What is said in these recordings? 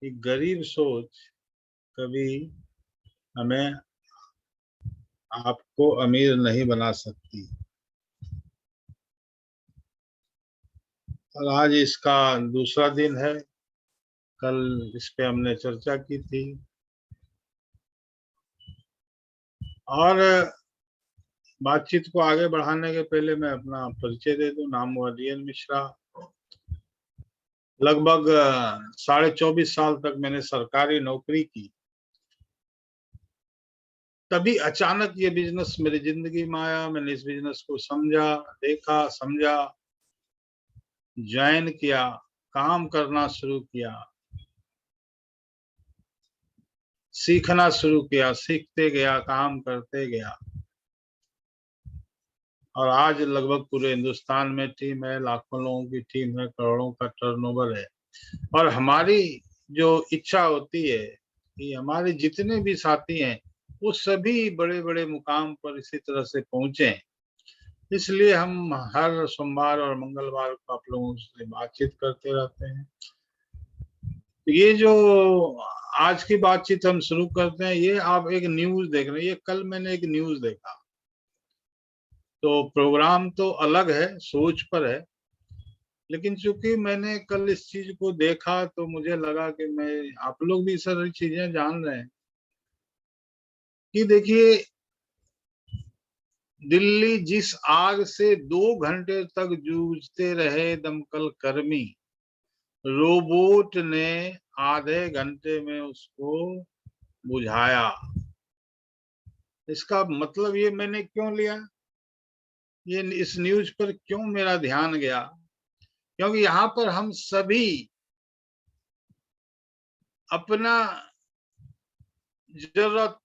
कि गरीब सोच कभी हमें आपको अमीर नहीं बना सकती। और आज इसका दूसरा दिन है। कल इस पे हमने चर्चा की थी। और बातचीत को आगे बढ़ाने के पहले मैं अपना परिचय दे दूं। नाम हुआ DN मिश्रा। लगभग 24.5 साल तक मैंने सरकारी नौकरी की। तभी अचानक ये बिजनेस मेरी जिंदगी में आया। मैंने इस बिजनेस को समझा, देखा, समझा, ज्वाइन किया, काम करना शुरू किया, सीखना शुरू किया, सीखते गया, काम करते गया। और आज लगभग पूरे हिंदुस्तान में टीम है, लाखों लोगों की टीम है, करोड़ों का टर्नओवर है। और हमारी जो इच्छा होती है कि हमारे जितने भी साथी हैं वो सभी बड़े बड़े मुकाम पर इसी तरह से पहुंचे। इसलिए हम हर सोमवार और मंगलवार को आप लोगों से बातचीत करते रहते हैं। ये जो आज की बातचीत हम शुरू करते हैं, ये आप एक न्यूज देख रहे हैं। ये कल मैंने एक न्यूज देखा। तो प्रोग्राम तो अलग है, सोच पर है, लेकिन चूंकि मैंने कल इस चीज को देखा तो मुझे लगा कि मैं आप लोग भी सारी चीजें जान रहे हैं कि देखिए, दिल्ली जिस आग से 2 घंटे तक जूझते रहे दमकल कर्मी, रोबोट ने आधे घंटे में उसको बुझाया। इसका मतलब ये मैंने क्यों लिया, ये इस न्यूज पर क्यों मेरा ध्यान गया, क्योंकि यहाँ पर हम सभी अपना जरूरत,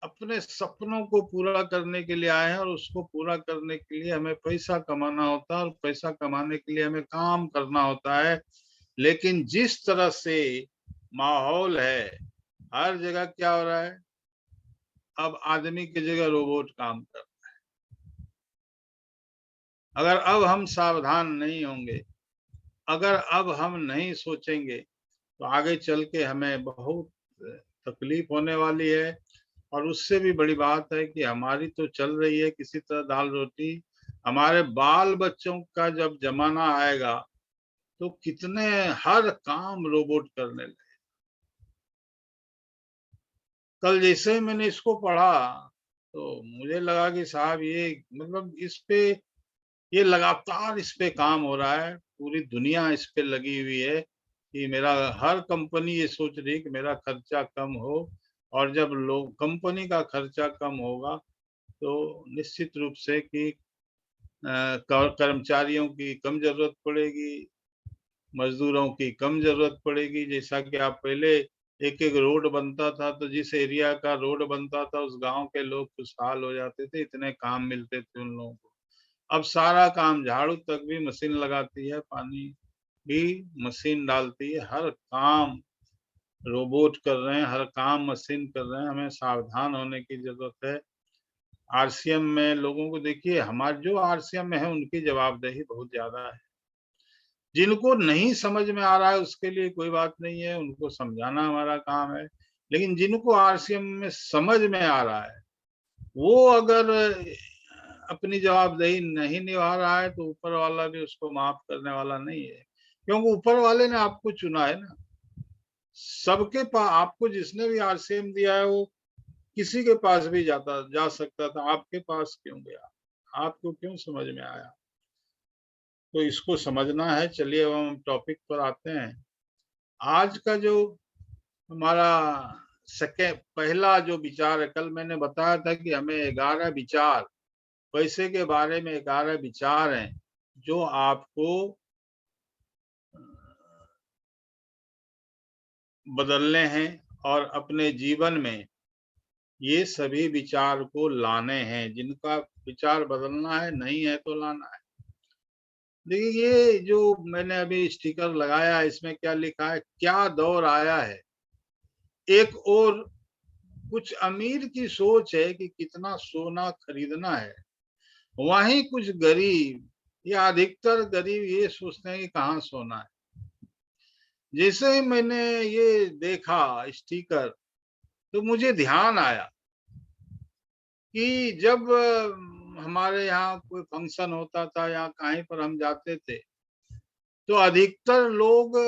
अपने सपनों को पूरा करने के लिए आए हैं। और उसको पूरा करने के लिए हमें पैसा कमाना होता है, और पैसा कमाने के लिए हमें काम करना होता है। लेकिन जिस तरह से माहौल है, हर जगह क्या हो रहा है, अब आदमी की जगह रोबोट काम कर रहा है। अगर अब हम सावधान नहीं होंगे, अगर अब हम नहीं सोचेंगे, तो आगे चल के हमें बहुत तकलीफ होने वाली है। और उससे भी बड़ी बात है कि हमारी तो चल रही है किसी तरह दाल रोटी, हमारे बाल बच्चों का जब जमाना आएगा तो कितने हर काम रोबोट करने लगे। कल जैसे ही मैंने इसको पढ़ा तो मुझे लगा कि साहब ये मतलब इस पे, ये लगातार इस पे काम हो रहा है। पूरी दुनिया इस पे लगी हुई है कि मेरा, हर कंपनी ये सोच रही है कि मेरा खर्चा कम हो। और जब लोग, कंपनी का खर्चा कम होगा तो निश्चित रूप से कि कर्मचारियों की कम जरूरत पड़ेगी, मजदूरों की कम जरूरत पड़ेगी। जैसा कि आप पहले एक एक रोड बनता था तो जिस एरिया का रोड बनता था उस गांव के लोग खुशहाल हो जाते थे, इतने काम मिलते थे उन लोगों को। अब सारा काम, झाड़ू तक भी मशीन लगाती है, पानी भी मशीन डालती है, हर काम रोबोट कर रहे हैं, हर काम मशीन कर रहे हैं। हमें सावधान होने की जरूरत है। RCM में लोगों को देखिए, हमारे जो RCM में है उनकी जवाबदेही बहुत ज्यादा है। जिनको नहीं समझ में आ रहा है उसके लिए कोई बात नहीं है, उनको समझाना हमारा काम है। लेकिन जिनको RCM में समझ में आ रहा है, वो अगर अपनी जवाबदेही नहीं निभा रहा है तो ऊपर वाला भी उसको माफ करने वाला नहीं है। क्योंकि ऊपर वाले ने आपको चुना है ना। सबके पास, आपको जिसने भी RCM दिया है वो किसी के पास भी जा सकता था, आपके पास क्यों गया, आपको क्यों समझ में आया? तो इसको समझना है। चलिए अब हम टॉपिक पर आते हैं। आज का जो हमारा पहला जो विचार है, कल मैंने बताया था कि हमें 11 विचार, पैसे के बारे में 11 विचार हैं जो आपको बदलने हैं और अपने जीवन में ये सभी विचार को लाने हैं। जिनका विचार बदलना है, नहीं है तो लाना है। देखिए, ये जो मैंने अभी स्टिकर लगाया है इसमें क्या लिखा है, क्या दौर आया है। एक और कुछ अमीर की सोच है कि कितना सोना खरीदना है, वहीं कुछ गरीब या अधिकतर गरीब ये सोचते हैं कि कहाँ सोना है। जैसे ही मैंने ये देखा स्टिकर, तो मुझे ध्यान आया कि जब हमारे यहाँ कोई फंक्शन होता था या कहीं पर हम जाते थे, तो अधिकतर लोग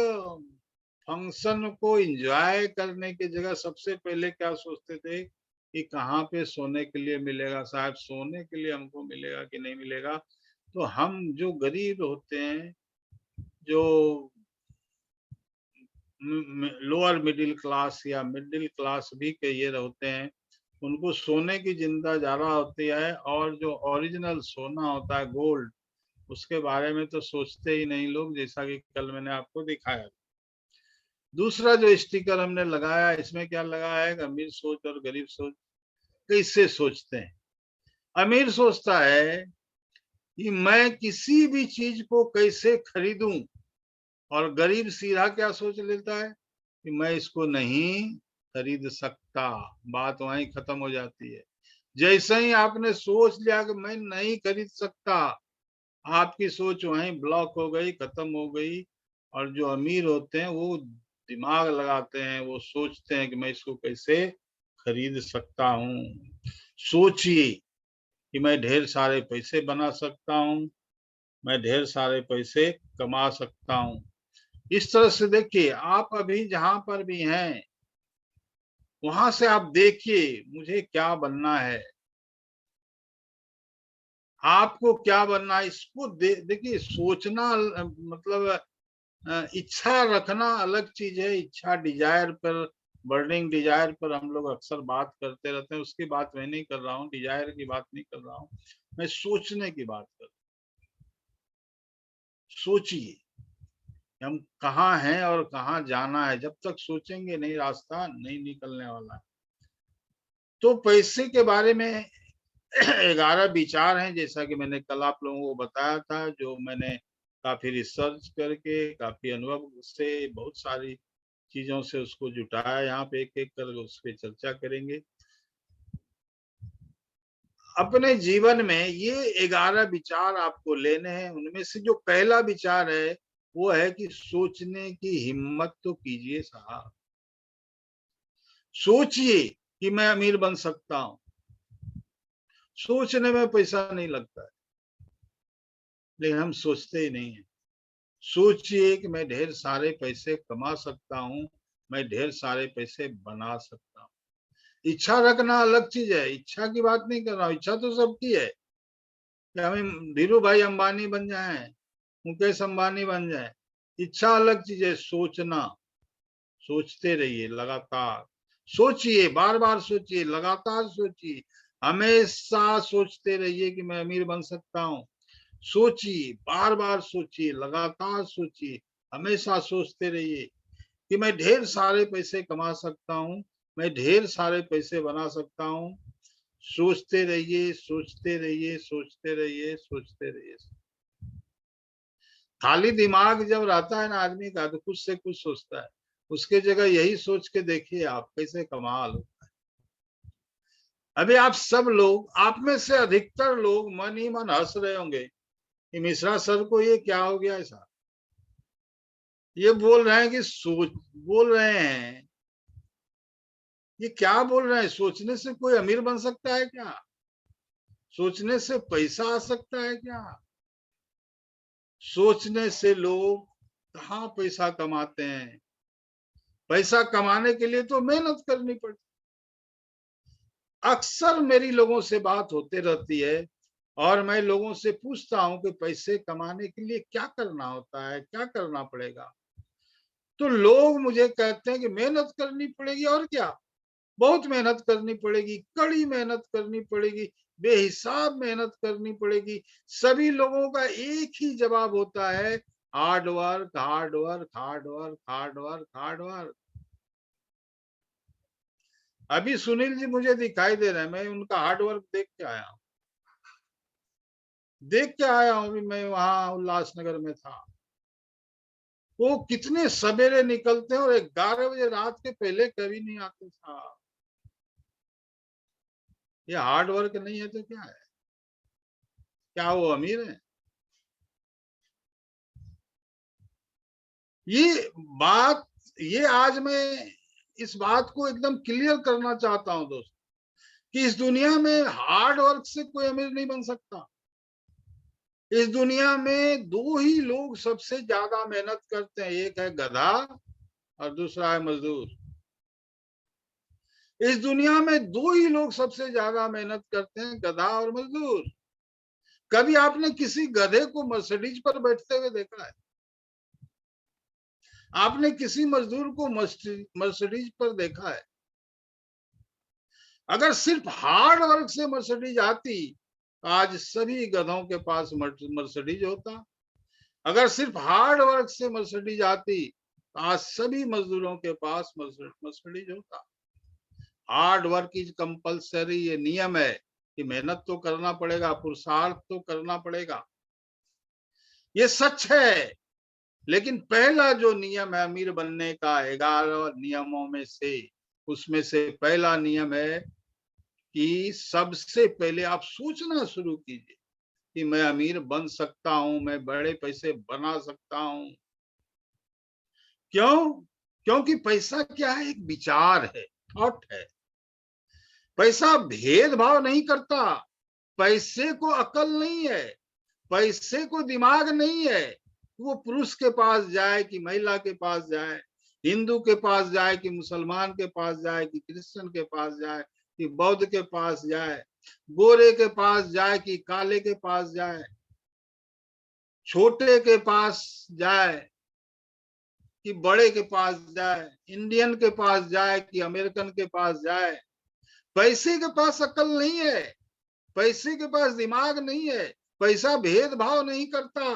फंक्शन को एंजॉय करने की जगह सबसे पहले क्या सोचते थे कि कहाँ पे सोने के लिए मिलेगा, साहब सोने के लिए हमको मिलेगा कि नहीं मिलेगा। तो हम जो गरीब होते हैं, जो लोअर मिडिल क्लास या मिडिल क्लास भी के ये होते हैं, उनको सोने की चिंता ज्यादा होती है, और जो ओरिजिनल सोना होता है गोल्ड, उसके बारे में तो सोचते ही नहीं लोग, जैसा कि कल मैंने आपको दिखाया। दूसरा जो स्टिकर हमने लगाया, इसमें क्या लगाया है, अमीर सोच और गरीब सोच। कैसे सोचते हैं? अमीर सोचता है कि मैं किसी भी चीज को कैसे खरीदूं, और गरीब सीधा क्या सोच लेता है कि मैं इसको नहीं खरीद सकता। बात वहीं खत्म हो जाती है। जैसे ही आपने सोच लिया कि मैं नहीं खरीद सकता, आपकी सोच वहीं ब्लॉक हो गई, खत्म हो गई। और जो अमीर होते हैं वो दिमाग लगाते हैं, वो सोचते हैं कि मैं इसको कैसे खरीद सकता हूँ। सोचिए कि मैं ढेर सारे पैसे बना सकता हूँ, मैं ढेर सारे पैसे कमा सकता हूँ। इस तरह से देखिए, आप अभी जहां पर भी हैं, वहां से आप देखिए मुझे क्या बनना है, आपको क्या बनना है, इसको देखिए। सोचना मतलब इच्छा रखना अलग चीज है। इच्छा, डिजायर पर, बर्निंग डिजायर पर हम लोग अक्सर बात करते रहते हैं, उसकी बात मैं नहीं कर रहा हूँ, डिजायर की बात नहीं कर रहा हूँ, मैं सोचने की बात कर रहा हूँ। सोचिए हम कहाँ हैं और कहाँ जाना है। जब तक सोचेंगे नहीं, रास्ता नहीं निकलने वाला है। तो पैसे के बारे में 11 विचार हैं, जैसा कि मैंने कल आप लोगों को बताया था, जो मैंने काफी रिसर्च करके, काफी अनुभव से, बहुत सारी चीजों से उसको जुटाया। यहाँ पे एक एक कर उस पर चर्चा करेंगे। अपने जीवन में ये 11 विचार आपको लेने हैं। उनमें से जो पहला विचार है वो है कि सोचने की हिम्मत तो कीजिए साहब। सोचिए कि मैं अमीर बन सकता हूं। सोचने में पैसा नहीं लगता है, लेकिन हम सोचते ही नहीं है। सोचिए कि मैं ढेर सारे पैसे कमा सकता हूँ, मैं ढेर सारे पैसे बना सकता हूँ। इच्छा रखना अलग चीज है, इच्छा की बात नहीं कर रहा हूँ, इच्छा तो सबकी है कि हमें धीरू भाई अंबानी बन जाए, मुकेश अंबानी बन जाए। इच्छा अलग चीज है, सोचना। सोचते रहिए लगातार, सोचिए, बार बार सोचिए, लगातार सोचिए, हमेशा सोचते रहिए कि मैं अमीर बन सकता हूँ। सोचिए, बार बार सोचिए, लगातार सोचिए, हमेशा सोचते रहिए कि मैं ढेर सारे पैसे कमा सकता हूँ, मैं ढेर सारे पैसे बना सकता हूँ। सोचते रहिए, सोचते रहिए, सोचते रहिए, सोचते रहिए। खाली दिमाग जब रहता है ना आदमी का, तो कुछ से कुछ सोचता है। उसके जगह यही सोच के देखिए आप कैसे कमाल हो। अभी आप सब लोग, आप में से अधिकतर लोग मन ही मन हंस रहे होंगे कि मिश्रा सर को ये क्या हो गया ऐसा। ये बोल रहे हैं कि सोच, बोल रहे हैं, ये क्या बोल रहे हैं, सोचने से कोई अमीर बन सकता है क्या? सोचने से पैसा आ सकता है क्या? सोचने से लोग कहाँ पैसा कमाते हैं? पैसा कमाने के लिए तो मेहनत करनी पड़ती। अक्सर मेरी लोगों से बात होते रहती है, और मैं लोगों से पूछता हूं कि पैसे कमाने के लिए क्या करना होता है, क्या करना पड़ेगा। तो लोग मुझे कहते हैं कि मेहनत करनी पड़ेगी, और क्या, बहुत मेहनत करनी पड़ेगी, कड़ी मेहनत करनी पड़ेगी, बेहिसाब मेहनत करनी पड़ेगी। सभी लोगों का एक ही जवाब होता है, hard work, hard work, hard work, hard work, hard work. अभी सुनील जी मुझे दिखाई दे रहे हैं, मैं उनका हार्ड वर्क देख के आया हूँ, देख के आया हूँ। अभी मैं वहां उल्लासनगर में था। वो कितने सवेरे निकलते हैं और 11 बजे रात के पहले कभी नहीं आते साहब। ये हार्ड वर्क नहीं है तो क्या है? क्या वो अमीर है? ये बात, ये आज मैं इस बात को एकदम क्लियर करना चाहता हूं दोस्त, कि इस दुनिया में हार्ड वर्क से कोई अमीर नहीं बन सकता। इस दुनिया में दो ही लोग सबसे ज्यादा मेहनत करते हैं, एक है गधा और दूसरा है मजदूर। इस दुनिया में दो ही लोग सबसे ज्यादा मेहनत करते हैं, गधा और मजदूर। कभी आपने किसी गधे को मर्सिडीज पर बैठते हुए देखा है? आपने किसी मजदूर को मर्सिडीज पर देखा है? अगर सिर्फ हार्ड वर्क से मर्सिडीज आती, आज सभी गधों के पास मर्सिडीज होता। अगर सिर्फ हार्ड वर्क से मर्सिडीज आती, आज सभी मजदूरों के पास मर्सिडीज होता। हार्ड वर्क इज कंपलसरी, ये नियम है कि मेहनत तो करना पड़ेगा, पुरुषार्थ तो करना पड़ेगा, ये सच है। लेकिन पहला जो नियम है अमीर बनने का, 11 नियमों में से, उसमें से पहला नियम है कि सबसे पहले आप सोचना शुरू कीजिए कि मैं अमीर बन सकता हूं, मैं बड़े पैसे बना सकता हूं। क्यों? क्योंकि पैसा क्या है? एक विचार है, थॉट है। पैसा भेदभाव नहीं करता, पैसे को अकल नहीं है, पैसे को दिमाग नहीं है। वो पुरुष के पास जाए कि महिला के पास जाए, हिंदू के पास जाए कि मुसलमान के पास जाए कि क्रिश्चियन के पास जाए कि बौद्ध के पास जाए, गोरे के पास जाए कि काले के पास जाए, छोटे के पास जाए कि बड़े के पास जाए, इंडियन के पास जाए कि अमेरिकन के पास जाए, पैसे के पास अकल नहीं है, पैसे के पास दिमाग नहीं है, पैसा भेदभाव नहीं करता।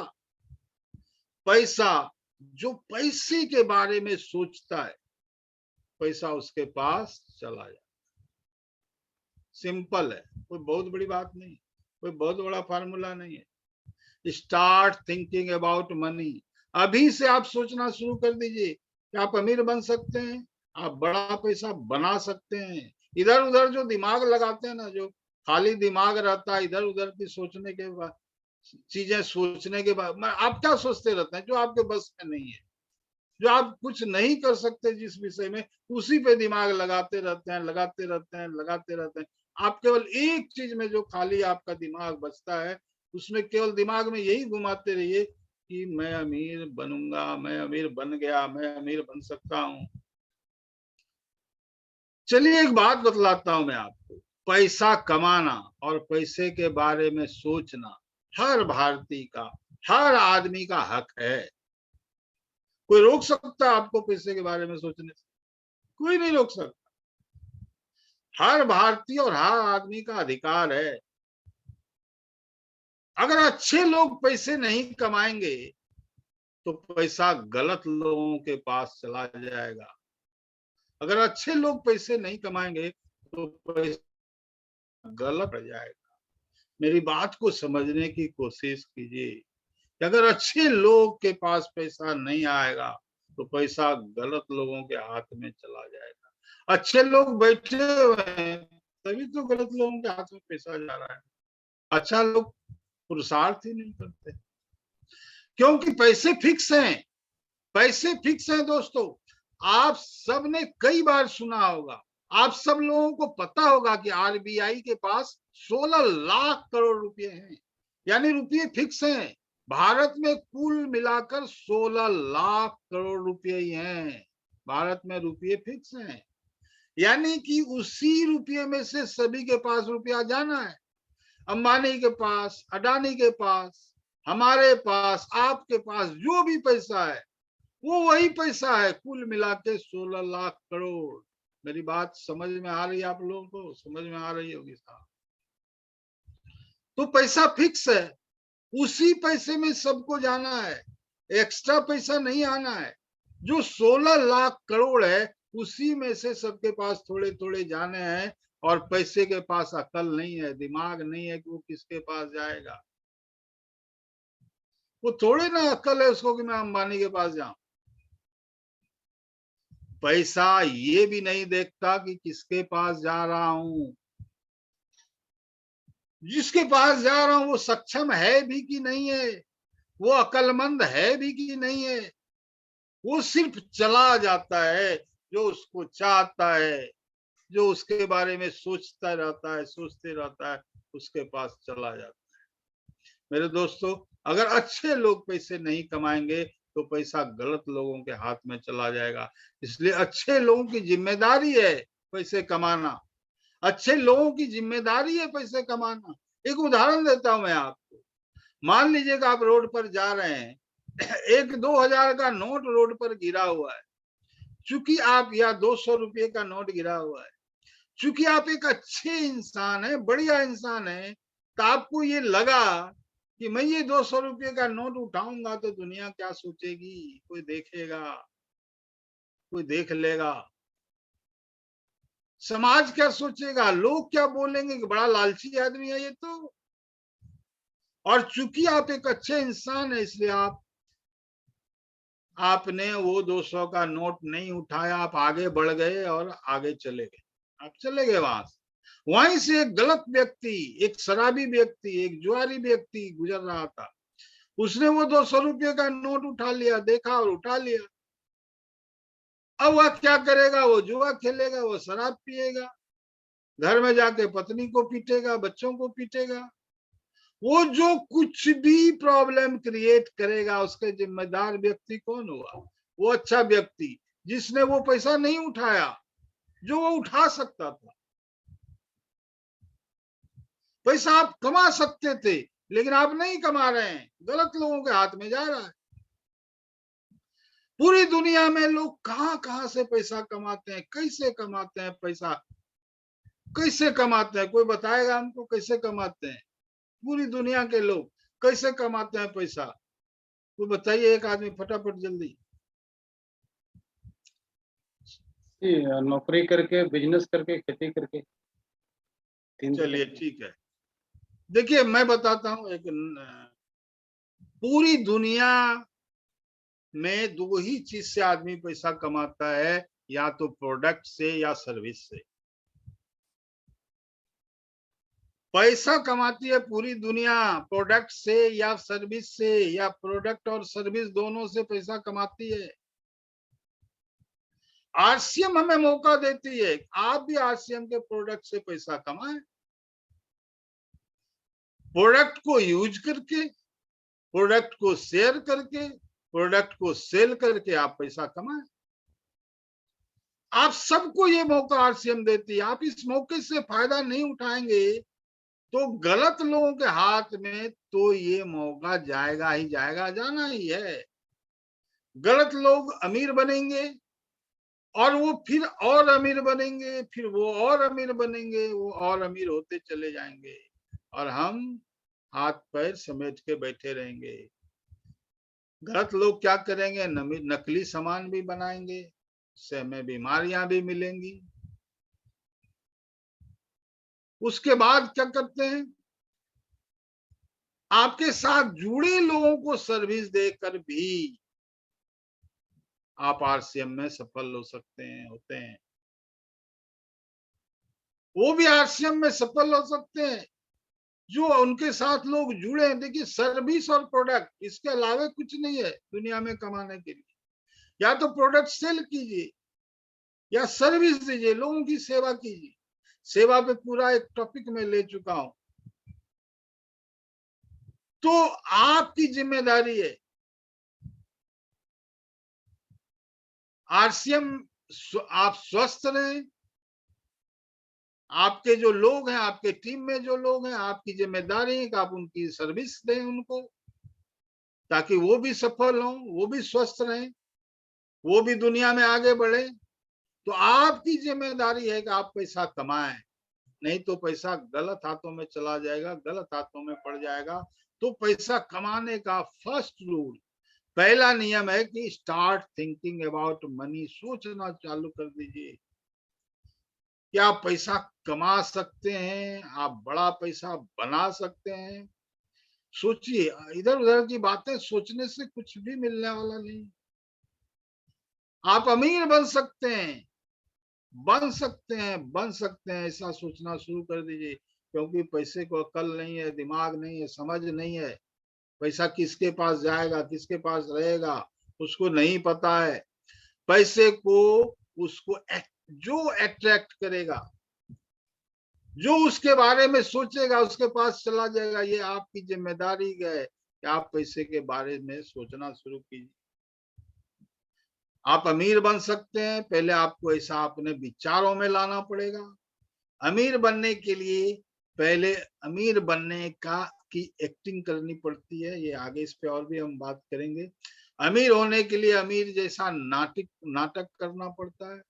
पैसा जो पैसे के बारे में सोचता है, पैसा उसके पास चला जाए। सिंपल है, कोई बहुत बड़ी बात नहीं, कोई बहुत बड़ा फार्मूला नहीं है। Start thinking about money. अभी से आप सोचना शुरू कर दीजिए कि आप अमीर बन सकते हैं, आप बड़ा पैसा बना सकते हैं। इधर उधर जो दिमाग लगाते हैं ना, जो खाली दिमाग रहता है इधर उधर की सोचने के बाद, चीजें सोचने के बाद, आप क्या सोचते रहते हैं जो आपके बस में नहीं है, जो आप कुछ नहीं कर सकते जिस विषय में, उसी पे दिमाग लगाते रहते हैं, लगाते रहते हैं, लगाते रहते हैं। आप केवल एक चीज में जो खाली आपका दिमाग बचता है, उसमें केवल दिमाग में यही घुमाते रहिए कि मैं अमीर बनूंगा, मैं अमीर बन गया, मैं अमीर बन सकता हूं। चलिए एक बात बतलाता हूं मैं आपको। पैसा कमाना और पैसे के बारे में सोचना हर भारतीय का, हर आदमी का हक है। कोई रोक सकता है आपको पैसे के बारे में सोचने से? कोई नहीं रोक सकता। हर भारतीय और हर आदमी का अधिकार है। अगर अच्छे लोग पैसे नहीं कमाएंगे तो पैसा गलत लोगों के पास चला जाएगा। अगर अच्छे लोग पैसे नहीं कमाएंगे तो पैसा गलत पड़ जाएगा। मेरी बात को समझने की कोशिश कीजिए कि अगर अच्छे लोग के पास पैसा नहीं आएगा तो पैसा गलत लोगों के हाथ में चला जाएगा। अच्छे लोग बैठे हुए हैं तभी तो गलत लोगों के हाथ में पैसा जा रहा है। अच्छा लोग पुरुषार्थ ही नहीं करते, क्योंकि पैसे फिक्स हैं। पैसे फिक्स हैं दोस्तों। आप सबने कई बार सुना होगा, आप सब लोगों को पता होगा कि आरबीआई के पास 16 लाख करोड़ रुपए हैं, यानी रुपये फिक्स हैं। भारत में कुल मिलाकर 16 लाख करोड़ रुपए ही हैं। भारत में रुपये फिक्स हैं, यानी कि उसी रुपये में से सभी के पास रुपया जाना है। अंबानी के पास, अडानी के पास, हमारे पास, आपके पास जो भी पैसा है वो वही पैसा है, कुल मिला के 16 लाख करोड़। मेरी बात समझ में आ रही है? आप लोगों को समझ में आ रही होगी साहब? तो पैसा फिक्स है, उसी पैसे में सबको जाना है, एक्स्ट्रा पैसा नहीं आना है। जो 16 लाख करोड़ है उसी में से सबके पास थोड़े थोड़े जाने हैं, और पैसे के पास अकल नहीं है, दिमाग नहीं है कि वो किसके पास जाएगा। वो थोड़े ना अकल है उसको कि मैं अंबानी के पास जाऊं। पैसा ये भी नहीं देखता कि किसके पास जा रहा हूं, जिसके पास जा रहा हूं वो सक्षम है भी कि नहीं है, वो अकलमंद है भी कि नहीं है। वो सिर्फ चला जाता है, जो उसको चाहता है, जो उसके बारे में सोचता रहता है, सोचते रहता है, उसके पास चला जाता है। मेरे दोस्तों, अगर अच्छे लोग पैसे नहीं कमाएंगे तो पैसा गलत लोगों के हाथ में चला जाएगा। इसलिए अच्छे लोगों की जिम्मेदारी है पैसे कमाना, अच्छे लोगों की जिम्मेदारी है पैसे कमाना। एक उदाहरण देता हूं मैं आपको। मान लीजिएगा आप रोड पर जा रहे हैं, एक 2000 का नोट रोड पर गिरा हुआ है, चूंकि आप, या 200 रुपये का नोट गिरा हुआ है, चूंकि आप एक अच्छे इंसान है, बढ़िया इंसान है, तो आपको ये लगा कि मैं ये 200 रुपये का नोट उठाऊंगा तो दुनिया क्या सोचेगी, कोई देखेगा, कोई देख लेगा, समाज क्या सोचेगा, लोग क्या बोलेंगे कि बड़ा लालची आदमी है ये तो। और चूंकि आप एक अच्छे इंसान है, इसलिए आपने वो 200 का नोट नहीं उठाया, आप आगे बढ़ गए और आगे चले गए, आप चले गए वहां से। वहीं से एक गलत व्यक्ति, एक शराबी व्यक्ति, एक जुआरी व्यक्ति गुजर रहा था, उसने वो 200 रुपये का नोट उठा लिया, देखा और उठा लिया। अब वह क्या करेगा, वो जुआ खेलेगा, वो शराब पिएगा, घर में जाके पत्नी को पीटेगा, बच्चों को पीटेगा। वो जो कुछ भी प्रॉब्लम क्रिएट करेगा, उसके जिम्मेदार व्यक्ति कौन हुआ? वो अच्छा व्यक्ति जिसने वो पैसा नहीं उठाया जो वो उठा सकता था। पैसा आप कमा सकते थे, लेकिन आप नहीं कमा रहे हैं, गलत लोगों के हाथ में जा रहा है। पूरी दुनिया में लोग कहां कहां से पैसा कमाते हैं, कैसे कमाते हैं पैसा, कैसे कमाते हैं? कोई बताएगा हमको कैसे कमाते हैं? पूरी दुनिया के लोग कैसे कमाते हैं पैसा? तो बताइए एक आदमी फटाफट जल्दी। नौकरी करके, बिजनेस करके, खेती करके। चलिए ठीक है, देखिए मैं बताता हूं, एक पूरी दुनिया में दो ही चीज से आदमी पैसा कमाता है, या तो प्रोडक्ट से या सर्विस से। पैसा कमाती है पूरी दुनिया प्रोडक्ट से या सर्विस से, या प्रोडक्ट और सर्विस दोनों से पैसा कमाती है। आरसीएम हमें मौका देती है, आप भी आरसीएम के प्रोडक्ट से पैसा कमाएं, प्रोडक्ट को यूज करके, प्रोडक्ट को शेयर करके, प्रोडक्ट को सेल करके आप पैसा कमाएं। आप सबको ये मौका आरसीएम देती है। आप इस मौके से फायदा नहीं उठाएंगे तो गलत लोगों के हाथ में तो ये मौका जाएगा ही जाएगा, जाना ही है। गलत लोग अमीर बनेंगे और वो फिर और अमीर बनेंगे, फिर वो और अमीर बनेंगे, वो और अमीर होते चले जाएंगे, और हम हाथ पैर समेट के बैठे रहेंगे। गलत लोग क्या करेंगे, नकली सामान भी बनाएंगे, उससे हमें बीमारियां भी मिलेंगी। उसके बाद क्या करते हैं, आपके साथ जुड़े लोगों को सर्विस देकर भी आप आरसीएम में सफल हो सकते हैं, होते हैं। वो भी आरसीएम में सफल हो सकते हैं जो उनके साथ लोग जुड़े हैं। देखिए, सर्विस और प्रोडक्ट, इसके अलावा कुछ नहीं है दुनिया में कमाने के लिए। या तो प्रोडक्ट सेल कीजिए या सर्विस दीजिए, लोगों की सेवा कीजिए। सेवा पे पूरा एक टॉपिक में ले चुका हूं। तो आपकी जिम्मेदारी है, आरसीएम, आप स्वस्थ रहें, आपके जो लोग हैं, आपके टीम में जो लोग हैं, आपकी जिम्मेदारी है कि आप उनकी सर्विस दें उनको, ताकि वो भी सफल हों, वो भी स्वस्थ रहें, वो भी दुनिया में आगे बढ़े। तो आपकी जिम्मेदारी है कि आप पैसा कमाएं, नहीं तो पैसा गलत हाथों में चला जाएगा, गलत हाथों में पड़ जाएगा। तो पैसा कमाने का फर्स्ट रूल, पहला नियम है कि स्टार्ट थिंकिंग अबाउट मनी। सोचना चालू कर दीजिए कि आप पैसा कमा सकते हैं, आप बड़ा पैसा बना सकते हैं। सोचिए, इधर उधर की बातें सोचने से कुछ भी मिलने वाला नहीं। आप अमीर बन सकते हैं, बन सकते हैं, बन सकते हैं, ऐसा सोचना शुरू कर दीजिए। क्योंकि पैसे को अकल नहीं है, दिमाग नहीं है, समझ नहीं है, पैसा किसके पास जाएगा, किसके पास रहेगा, उसको नहीं पता है। पैसे को उसको जो अट्रैक्ट करेगा, जो उसके बारे में सोचेगा उसके पास चला जाएगा। ये आपकी जिम्मेदारी है कि आप पैसे के बारे में सोचना शुरू कीजिए। आप अमीर बन सकते हैं, पहले आपको ऐसा अपने विचारों में लाना पड़ेगा। अमीर बनने के लिए पहले अमीर बनने का की एक्टिंग करनी पड़ती है। ये आगे इस पे और भी हम बात करेंगे। अमीर होने के लिए अमीर जैसा नाटक करना पड़ता है।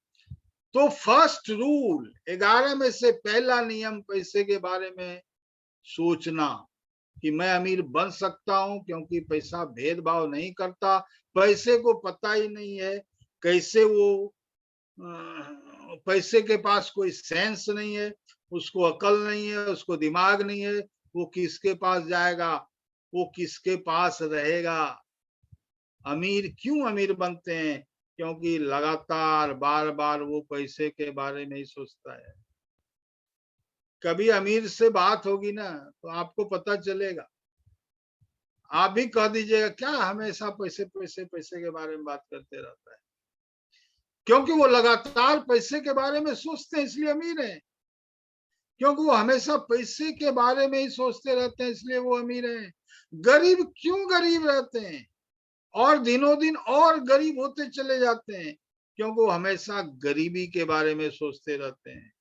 तो फर्स्ट रूल 11 में से पहला नियम पैसे के बारे में सोचना कि मैं अमीर बन सकता हूं, क्योंकि पैसा भेदभाव नहीं करता। पैसे को पता ही नहीं है कैसे वो पैसे के पास कोई सेंस नहीं है, उसको अकल नहीं है, उसको दिमाग नहीं है। वो किसके पास जाएगा, वो किसके पास रहेगा। अमीर क्यों अमीर बनते हैं? क्योंकि लगातार बार बार वो पैसे के बारे में ही सोचता है। कभी अमीर से बात होगी ना तो आपको पता चलेगा। आप भी कह दीजिएगा क्या हमेशा पैसे पैसे पैसे के बारे में बात करते रहता है। क्योंकि वो लगातार पैसे के बारे में सोचते हैं इसलिए अमीर है। क्योंकि वो हमेशा पैसे के बारे में ही सोचते रहते हैं इसलिए वो अमीर हैं। गरीब क्यों गरीब रहते हैं और दिनों दिन और गरीब होते चले जाते हैं? क्योंकि वो हमेशा गरीबी के बारे में सोचते रहते हैं।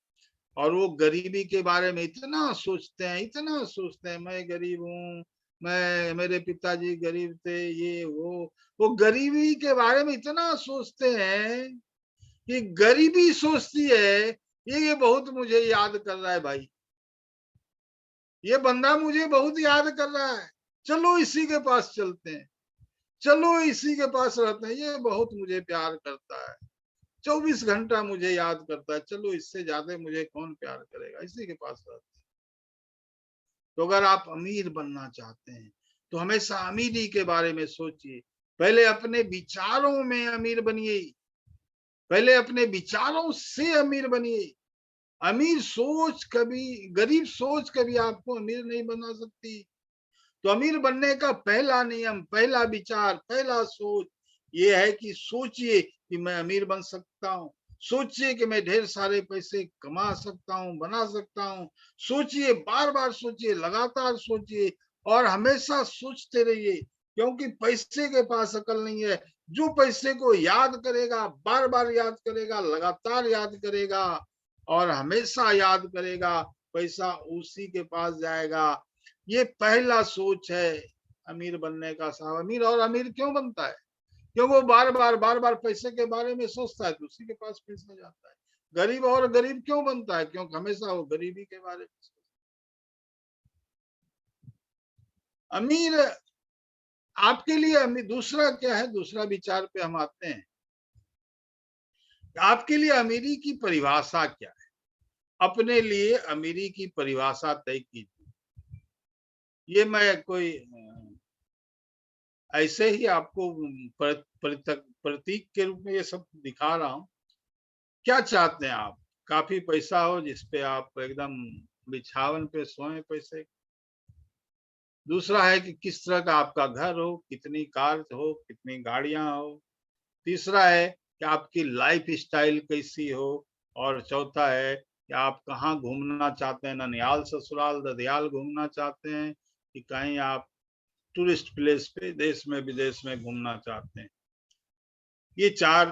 और वो गरीबी के बारे में इतना सोचते हैं, इतना सोचते हैं, मैं गरीब हूँ, मैं, मेरे पिताजी गरीब थे, ये वो गरीबी के बारे में इतना सोचते हैं कि गरीबी सोचती है ये बहुत मुझे याद कर रहा है भाई, ये बंदा मुझे बहुत याद कर रहा है, चलो इसी के पास चलते हैं, चलो इसी के पास रहते हैं, ये बहुत मुझे प्यार करता है, 24 घंटा मुझे याद करता है, चलो इससे ज्यादा मुझे कौन प्यार करेगा, इसी के पास रहते हैं। तो अगर आप अमीर बनना चाहते हैं तो हमेशा अमीरी के बारे में सोचिए। पहले अपने विचारों में अमीर बनिए, पहले अपने विचारों से अमीर बनिए। अमीर सोच कभी, गरीब सोच कभी आपको अमीर नहीं बना सकती। तो अमीर बनने का पहला नियम, पहला विचार, पहला सोच ये है कि सोचिए कि मैं अमीर बन सकता हूँ। सोचिए कि मैं ढेर सारे पैसे कमा सकता हूँ, बना सकता हूँ। सोचिए, बार बार सोचिए, लगातार सोचिए और हमेशा सोचते रहिए। क्योंकि पैसे के पास अकल नहीं है। जो पैसे को याद करेगा, बार बार याद करेगा, लगातार याद करेगा और हमेशा याद करेगा, पैसा उसी के पास जाएगा। ये पहला सोच है अमीर बनने का। साहब अमीर, और अमीर क्यों बनता है? क्योंकि वो बार बार पैसे के बारे में सोचता है तो उसी के पास पैसा जाता है। गरीब, और गरीब क्यों बनता है? क्योंकि हमेशा वो गरीबी के बारे में सोचता है। अमीर आपके लिए अमीर, दूसरा क्या है, दूसरा विचार पे हम आते हैं। आपके लिए अमीरी की परिभाषा क्या है? अपने लिए अमीरी की परिभाषा तय कीजिए। ये मैं कोई ऐसे ही आपको प्रतीक के रूप में ये सब दिखा रहा हूं। क्या चाहते हैं आप? काफी पैसा हो जिसपे आप एकदम बिछावन पे सोए पैसे। दूसरा है कि किस तरह का आपका घर हो, कितनी कार हो, कितनी गाड़ियां हो। तीसरा है कि आपकी लाइफ स्टाइल कैसी हो। और चौथा है कि आप कहाँ घूमना चाहते हैं, ननिहाल, ससुराल, ददियाल घूमना चाहते हैं कि कहीं आप टूरिस्ट प्लेस पे देश में विदेश में घूमना चाहते हैं। ये चार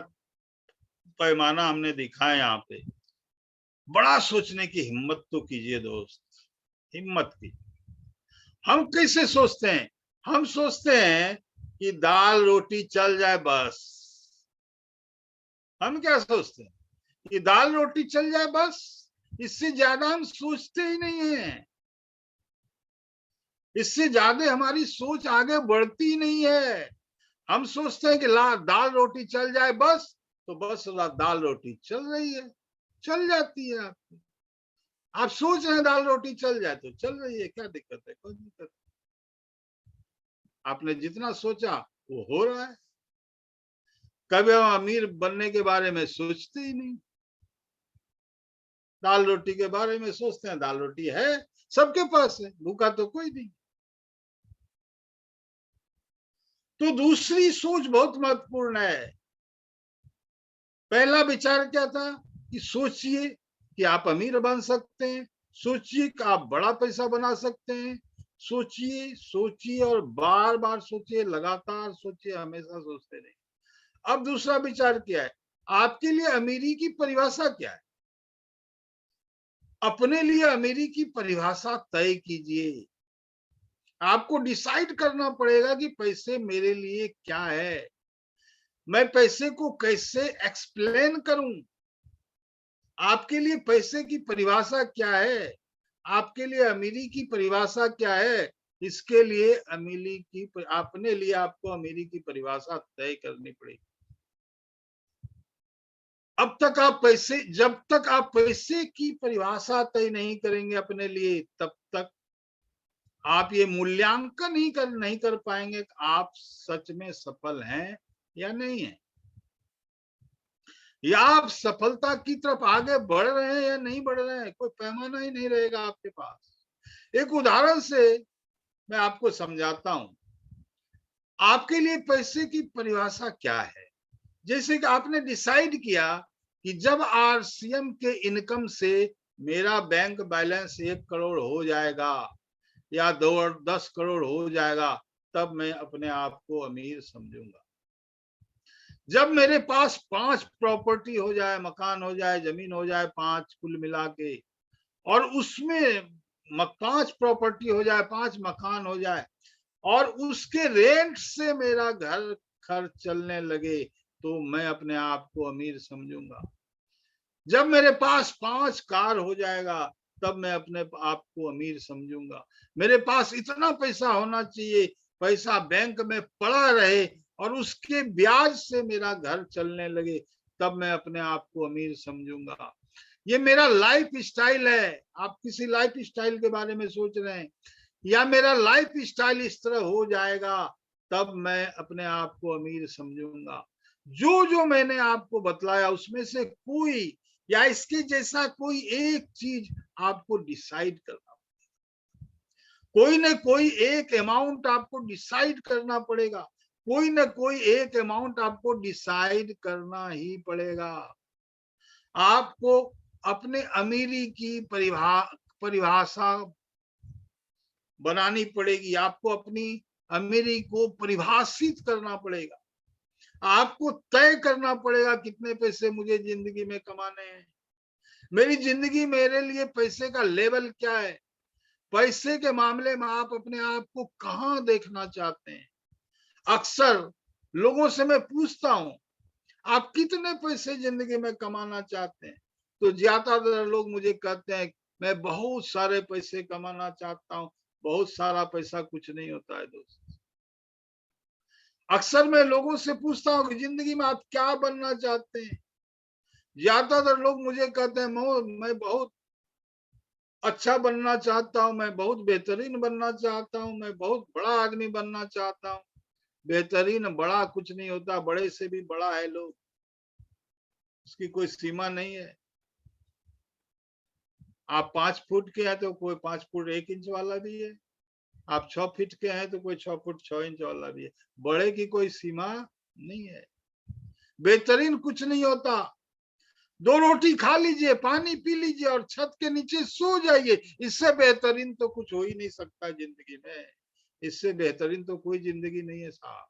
पैमाना हमने दिखाए यहाँ पे। बड़ा सोचने की हिम्मत तो कीजिए दोस्त, हिम्मत की। हम कैसे सोचते हैं? हम सोचते हैं कि दाल रोटी चल जाए बस। हम क्या सोचते हैं कि दाल रोटी चल जाए बस, इससे ज्यादा हम सोचते ही नहीं है। इससे ज्यादा हमारी सोच आगे बढ़ती नहीं है। हम सोचते हैं कि दाल रोटी चल जाए बस, तो बस दाल रोटी चल रही है, चल जाती है आपकी। आप सोच रहे हैं दाल रोटी चल जाए तो चल रही है, क्या दिक्कत है? कोई दिक्कत। आपने जितना सोचा वो हो रहा है। कभी हम अमीर बनने के बारे में सोचते ही नहीं। दाल रोटी के बारे में सोचते हैं, दाल रोटी है, सबके पास है, भूखा तो कोई नहीं। तो दूसरी सोच बहुत महत्वपूर्ण है। पहला विचार क्या था कि सोचिए कि आप अमीर बन सकते हैं, सोचिए कि आप बड़ा पैसा बना सकते हैं, सोचिए सोचिए और बार बार सोचिए, लगातार सोचिए, हमेशा सोचते रहिए। अब दूसरा विचार क्या है? आपके लिए अमीरी की परिभाषा क्या है? अपने लिए अमीरी की परिभाषा तय कीजिए। आपको डिसाइड करना पड़ेगा कि पैसे मेरे लिए क्या है, मैं पैसे को कैसे एक्सप्लेन करूं। आपके लिए पैसे की परिभाषा क्या है, आपके लिए अमीरी की परिभाषा क्या है, इसके लिए अमीरी की अपने लिए आपको अमीरी की परिभाषा तय करनी पड़ेगी। जब तक आप पैसे की परिभाषा तय नहीं करेंगे अपने लिए, तब तक आप ये मूल्यांकन नहीं कर पाएंगे कि आप सच में सफल हैं या नहीं है, या आप सफलता की तरफ आगे बढ़ रहे हैं या नहीं बढ़ रहे हैं। कोई पैमाना ही नहीं रहेगा आपके पास। एक उदाहरण से मैं आपको समझाता हूं। आपके लिए पैसे की परिभाषा क्या है? जैसे कि आपने डिसाइड किया कि जब आरसीएम के इनकम से मेरा बैंक बैलेंस 1 करोड़ हो जाएगा या 10 करोड़ हो जाएगा, तब मैं अपने आप को अमीर समझूंगा। जब मेरे पास 5 प्रॉपर्टी हो जाए, मकान हो जाए, जमीन हो जाए, 5 कुल मिला के, और उसमें 5 प्रॉपर्टी हो जाए, 5 मकान हो जाए, और उसके रेंट से मेरा घर खर्च चलने लगे, तो मैं अपने आप को अमीर समझूंगा। जब मेरे पास 5 कार हो जाएगा, तब मैं अपने आप को अमीर समझूंगा। मेरे पास इतना पैसा होना चाहिए, पैसा बैंक में पड़ा रहे और उसके ब्याज से मेरा घर चलने लगे, तब मैं अपने आप को अमीर समझूंगा। ये मेरा लाइफ स्टाइल है। आप किसी लाइफ स्टाइल के बारे में सोच रहे हैं, या मेरा लाइफ स्टाइल इस तरह हो जाएगा, तब मैं अपने आप को अमीर समझूंगा। जो जो मैंने आपको बतलाया उसमें से कोई या इसके जैसा कोई एक चीज आपको डिसाइड करना, कोई ना कोई एक अमाउंट आपको डिसाइड करना पड़ेगा, कोई ना कोई एक अमाउंट आपको डिसाइड करना ही पड़ेगा। आपको अपने अमीरी की परिभाषा बनानी पड़ेगी, आपको अपनी अमीरी को परिभाषित करना पड़ेगा, आपको तय करना पड़ेगा कितने पैसे मुझे जिंदगी में कमाने हैं, मेरी जिंदगी मेरे लिए पैसे का लेवल क्या है, पैसे के मामले में आप अपने आप को कहां देखना चाहते हैं। अक्सर लोगों से मैं पूछता हूं, आप कितने पैसे जिंदगी में कमाना चाहते हैं, तो ज्यादातर लोग मुझे कहते हैं मैं बहुत सारे पैसे कमाना चाहता हूं। बहुत सारा पैसा कुछ नहीं होता है दोस्त। अक्सर मैं लोगों से पूछता हूं कि जिंदगी में आप क्या बनना चाहते हैं, ज्यादातर लोग मुझे कहते हैं मैं बहुत अच्छा बनना चाहता हूं, मैं बहुत बेहतरीन बनना चाहता हूं, मैं बहुत बड़ा आदमी बनना चाहता हूं। बेहतरीन बड़ा कुछ नहीं होता, बड़े से भी बड़ा है लोग, उसकी कोई सीमा नहीं है। आप 5 फुट के हैं तो कोई 5 फुट 1 इंच वाला भी है, आप 6 फीट के हैं तो कोई 6 फुट 6 इंच वाला भी है। बड़े की कोई सीमा नहीं है। बेहतरीन कुछ नहीं होता। 2 रोटी खा लीजिए, पानी पी लीजिए और छत के नीचे सो जाइए, इससे बेहतरीन तो कुछ हो ही नहीं सकता जिंदगी में। इससे बेहतरीन तो कोई जिंदगी नहीं है साहब।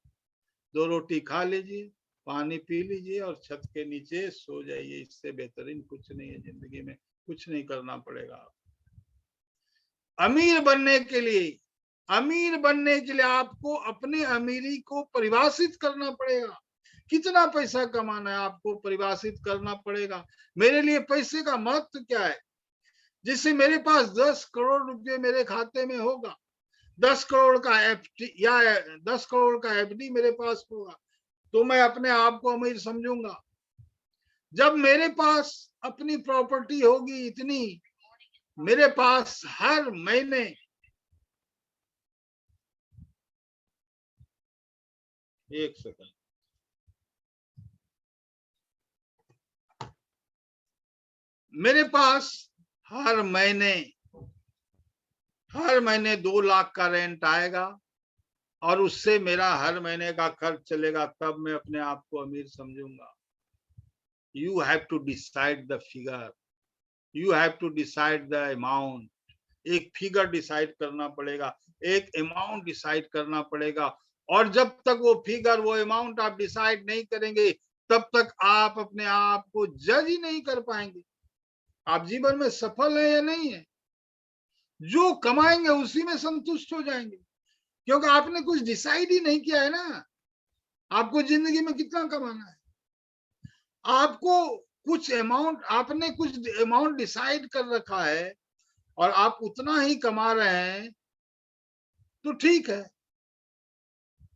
2 रोटी खा लीजिए, पानी पी लीजिए और छत के नीचे सो जाइए, इससे बेहतरीन कुछ नहीं है जिंदगी में। कुछ नहीं करना पड़ेगा। अमीर बनने के लिए आपको अपने अमीरी को परिभाषित करना पड़ेगा। कितना पैसा कमाना है आपको परिभाषित करना पड़ेगा। मेरे लिए पैसे का महत्व क्या है? जिससे मेरे पास 10 करोड़ रुपए मेरे खाते में होगा, 10 करोड़ का एफडी या 10 करोड़ का एफडी मेरे पास होगा, तो मैं अपने आप को अमीर समझूंगा। जब मेरे पास अपनी प्रॉपर्टी होगी इतनी, मेरे पास हर महीने एक सेकंड, मेरे पास हर महीने 2 लाख का रेंट आएगा, और उससे मेरा हर महीने का खर्च चलेगा, तब मैं अपने आप को अमीर समझूंगा। You have to decide the figure, you have to decide the amount. एक फिगर डिसाइड करना पड़ेगा, एक अमाउंट डिसाइड करना पड़ेगा। और जब तक वो फिगर, वो अमाउंट आप डिसाइड नहीं करेंगे, तब तक आप अपने आप को जज ही नहीं कर पाएंगे आप जीवन में सफल है या नहीं है। जो कमाएंगे उसी में संतुष्ट हो जाएंगे, क्योंकि आपने कुछ डिसाइड ही नहीं किया है ना, आपको जिंदगी में कितना कमाना है। आपको कुछ अमाउंट, आपने कुछ अमाउंट डिसाइड कर रखा है और आप उतना ही कमा रहे हैं तो ठीक है,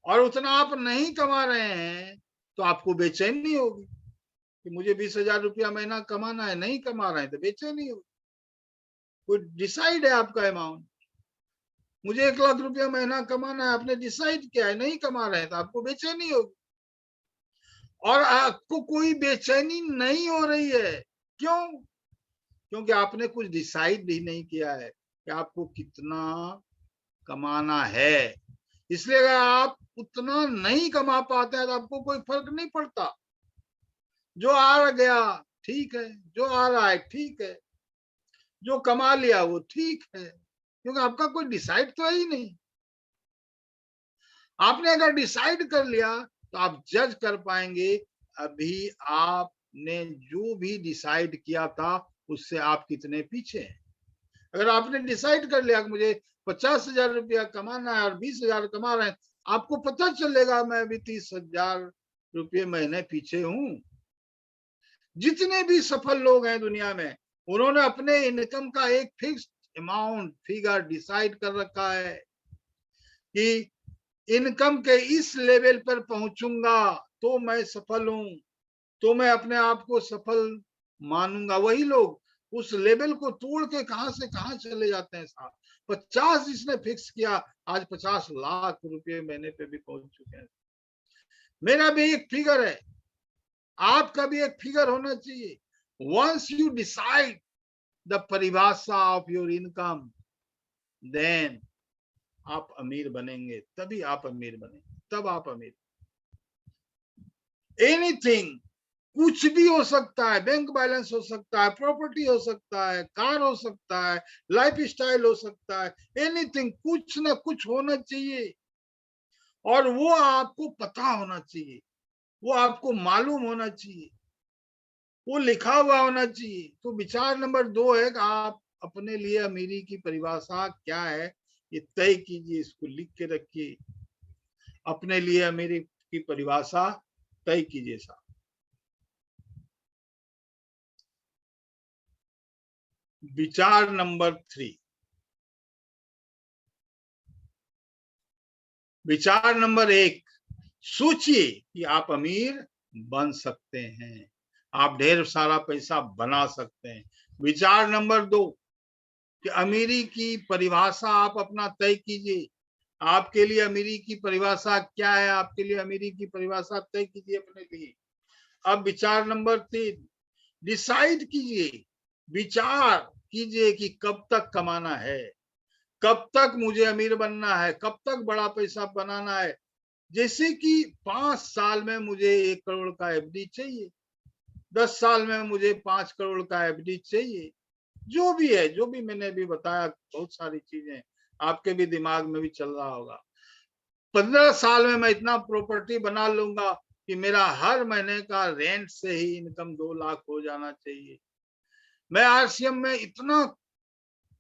और उतना आप नहीं कमा रहे हैं तो आपको बेचैनी होगी कि मुझे 20,000 रुपया महीना कमाना है, नहीं कमा रहे हैं तो बेचैनी होगी। कोई डिसाइड है आपका अमाउंट, मुझे 1,00,000 रुपया महीना कमाना है, आपने डिसाइड किया है, नहीं कमा रहे हैं तो आपको बेचैनी होगी। और आपको कोई बेचैनी नहीं हो रही है, क्यों? क्योंकि आपने कुछ डिसाइड ही नहीं किया है कि आपको कितना कमाना है। इसलिए अगर आप उतना नहीं कमा पाते हैं तो आपको कोई फर्क नहीं पड़ता। जो आ गया ठीक है, जो आ रहा है ठीक है, जो कमा लिया वो ठीक है, क्योंकि आपका कोई डिसाइड तो है ही नहीं। आपने अगर डिसाइड कर लिया तो आप जज कर पाएंगे अभी आपने जो भी डिसाइड किया था उससे आप कितने पीछे हैं। अगर आपने डिसाइड कर लिया कि मुझे 50,000 रुपया कमाना है और 20,000 कमा रहे हैं, आपको पता चलेगा मैं अभी 30,000 रुपये महीने पीछे हूं। जितने भी सफल लोग हैं दुनिया में, उन्होंने अपने इनकम का एक फिक्स अमाउंट, फिगर डिसाइड कर रखा है कि इनकम के इस लेवल पर पहुंचूंगा तो मैं सफल हूं, तो मैं अपने आप को सफल मानूंगा। वही लोग उस लेवल को तोड़ के कहां से कहां चले जाते हैं साहब। 50 जिसने फिक्स किया, आज 50 लाख रुपए महीने पे भी पहुंच चुके हैं। मेरा भी एक फिगर है, आपका भी एक फिगर होना चाहिए। वंस यू डिसाइड द परिभाषा ऑफ योर इनकम, देन आप अमीर बनेंगे, तभी आप अमीर बनेंगे, तब आप अमीर। एनीथिंग, कुछ भी हो सकता है, बैंक बैलेंस हो सकता है, प्रॉपर्टी हो सकता है, कार हो सकता है, लाइफ स्टाइल हो सकता है, एनीथिंग, कुछ ना कुछ होना चाहिए। और वो आपको पता होना चाहिए, वो आपको मालूम होना चाहिए, वो लिखा हुआ होना चाहिए। तो विचार नंबर 2 है कि आप अपने लिए अमीरी की परिभाषा क्या है ये तय कीजिए, इसको लिख के रखिए। अपने लिए अमीरी की परिभाषा तय कीजिए साहब। विचार नंबर 3, विचार नंबर 1, सोचिए कि आप अमीर बन सकते हैं, आप ढेर सारा पैसा बना सकते हैं। विचार नंबर 2 कि अमीरी की परिभाषा आप अपना तय कीजिए। आपके लिए अमीरी की परिभाषा क्या है, आपके लिए अमीरी की परिभाषा तय कीजिए अपने लिए। अब विचार नंबर 3, डिसाइड कीजिए, विचार कीजिए कि कब तक कमाना है, कब तक मुझे अमीर बनना है, कब तक बड़ा पैसा बनाना है। जैसे कि 5 साल में मुझे 1 करोड़ का एफडी चाहिए, 10 साल में मुझे 5 करोड़ का एफडी चाहिए। जो भी है, जो भी मैंने अभी बताया, बहुत सारी चीजें आपके भी दिमाग में भी चल रहा होगा। 15 साल में मैं इतना प्रॉपर्टी बना लूंगा कि मेरा हर महीने का रेंट से ही इनकम 2 लाख हो जाना चाहिए। मैं आरसीएम में इतना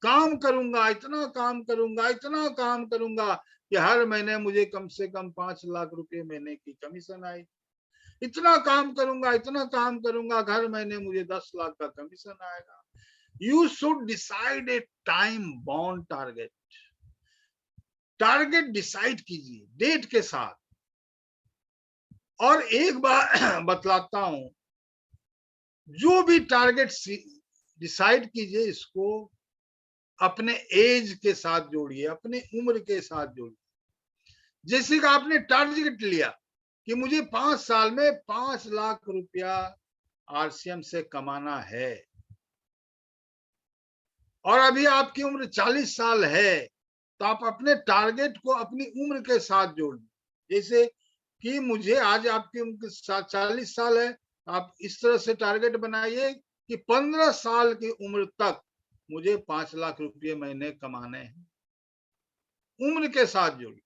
काम करूंगा, इतना काम करूंगा, इतना काम करूंगा कि हर महीने मुझे कम से कम 5 लाख रुपए महीने की कमीशन आए। इतना काम करूंगा, इतना काम करूंगा, हर महीने मुझे 10 लाख का कमीशन आएगा। You should decide A time bound target. Target decide कीजिए डेट के साथ। और एक बार बतलाता हूं, जो भी टारगेट डिसाइड कीजिए, इसको अपने एज के साथ जोड़िए, अपने उम्र के साथ जोड़िए। जैसे कि आपने टारगेट लिया कि मुझे 5 साल में 5 लाख रुपया आरसीएम से कमाना है, और अभी आपकी उम्र 40 साल है, तो आप अपने टारगेट को अपनी उम्र के साथ जोड़ दें। जैसे कि मुझे आज आपकी उम्र 40 साल है, आप इस तरह से टारगेट बनाइए कि 15 साल की उम्र तक मुझे 5 लाख रुपए महीने कमाने हैं। उम्र के साथ जोड़िए।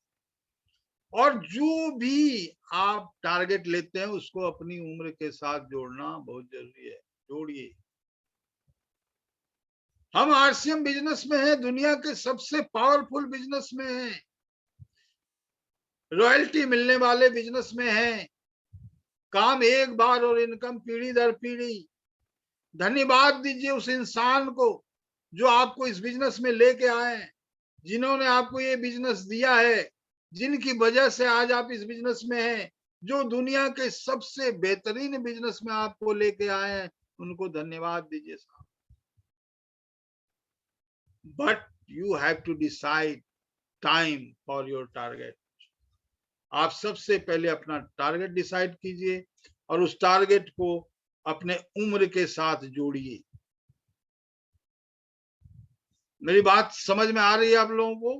और जो भी आप टारगेट लेते हैं उसको अपनी उम्र के साथ जोड़ना बहुत जरूरी है। जोड़िए। हम आरसीएम बिजनेस में हैं, दुनिया के सबसे पावरफुल बिजनेस में हैं, रॉयल्टी मिलने वाले बिजनेस में हैं, काम एक बार और इनकम पीढ़ी दर पीढ़ी। धन्यवाद दीजिए उस इंसान को जो आपको इस बिजनेस में लेके आए हैं, जिन्होंने आपको ये बिजनेस दिया है, जिनकी वजह से आज आप इस बिजनेस में हैं, जो दुनिया के सबसे बेहतरीन बिजनेस में आपको लेके आए हैं, उनको धन्यवाद दीजिए साहब। But you have to decide time for your target. आप सबसे पहले अपना टारगेट डिसाइड कीजिए और उस टारगेट को अपने उम्र के साथ जोड़िए। मेरी बात समझ में आ रही है आप लोगों को?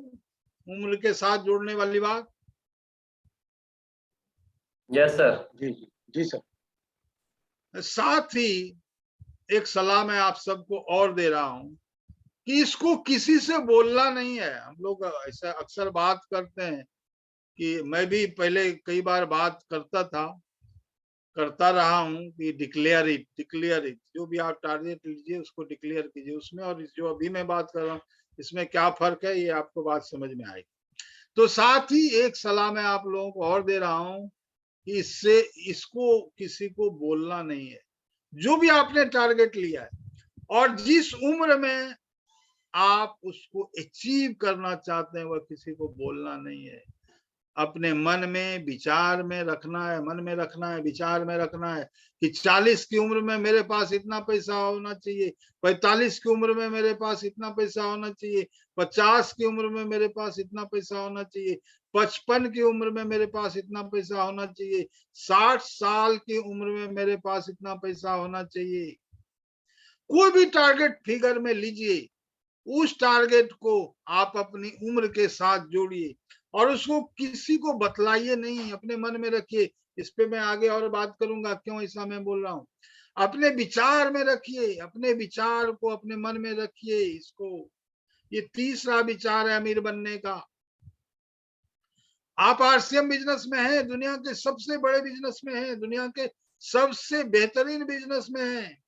उम्र के साथ जोड़ने वाली बात। Yes sir. जी जी जी सर। साथ ही एक सलाह मैं आप सबको और दे रहा हूं कि इसको किसी से बोलना नहीं है। हम लोग ऐसा अक्सर बात करते हैं कि मैं भी पहले कई बार बात करता रहा हूं कि डिक्लेयर इट। जो भी आप टारगेट लीजिए उसको डिक्लेयर कीजिए। उसमें और जो अभी मैं बात कर रहा हूँ इसमें क्या फर्क है, ये आपको बात समझ में आएगी। तो साथ ही एक सलाह मैं आप लोगों को और दे रहा हूं कि इसको किसी को बोलना नहीं है। जो भी आपने टारगेट लिया है और जिस उम्र में आप उसको अचीव करना चाहते हैं, वह किसी को बोलना नहीं है। अपने मन में विचार में रखना है, मन में रखना है, विचार में रखना है कि 40 की उम्र में मेरे पास इतना पैसा होना चाहिए, 45 की उम्र में मेरे पास इतना पैसा होना चाहिए, 50 की उम्र में मेरे पास इतना पैसा होना चाहिए, 55 की उम्र में मेरे पास इतना पैसा होना चाहिए, 60 साल की उम्र में मेरे पास इतना पैसा होना चाहिए। कोई भी टारगेट फिगर में लीजिए, उस टारगेट को आप अपनी उम्र के साथ जोड़िए और उसको किसी को बतलाइए नहीं, अपने मन में रखिए। इस पे मैं आगे और बात करूंगा क्यों ऐसा मैं बोल रहा हूं। अपने विचार में रखिए, अपने विचार को अपने मन में रखिए। इसको, ये तीसरा विचार है अमीर बनने का। आप आरसीएम बिजनेस में हैं, दुनिया के सबसे बड़े बिजनेस में हैं, दुनिया के सबसे बेहतरीन बिजनेस में हैं।